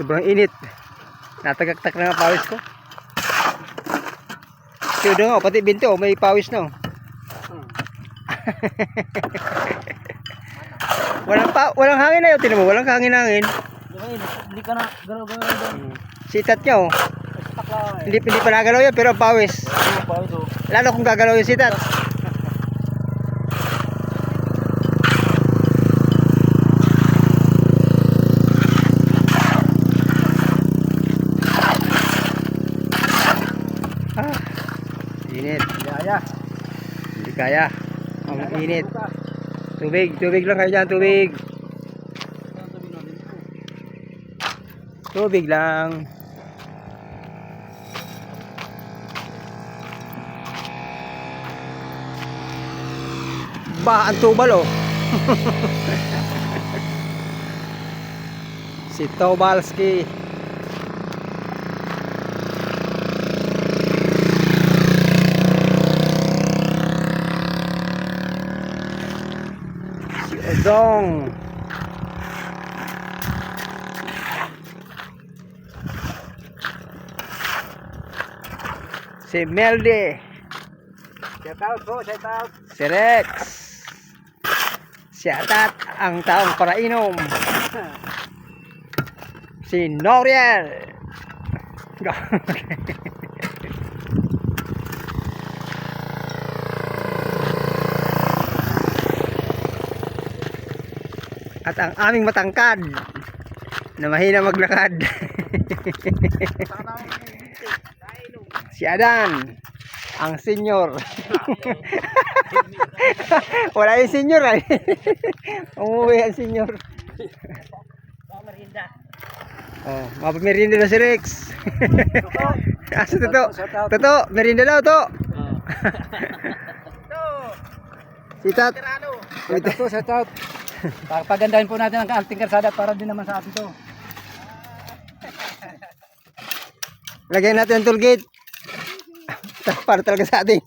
Sobrang init. Natagaktak na nga pawis ko. Tiyo nga, pati binti oh, may pawis na oh. Walang hangin na yun, tinan mo, walang hangin. Hindi ka na galaw-galaw doon. Sitat niya oh. Hindi pa nagalaw yan, pero pawis. Lalo kung gagalaw yung sitat. Init. Hindi kaya. Ang init. Tubig lang kayo dyan, tubig. Tubig lang. Ba, ang tubal oh. Si Tobalski. Si Odong. Si Melde. Shout out po, shout out. Si Rex. Si Atat, ang taong para inom. Si Noriel. At ang aming matangkad na mahina maglakad. Si Adan, ang senior. Wala yung senior ay. Umuwi ang senior. Oh, mapamerinda na si Rex. Asa Toto, merinda daw to. Sitat. Shout out. Pagandahin po natin ang ating karsada para din naman sa atin to. Lagyan natin ang toll gate. Para talaga sa atin.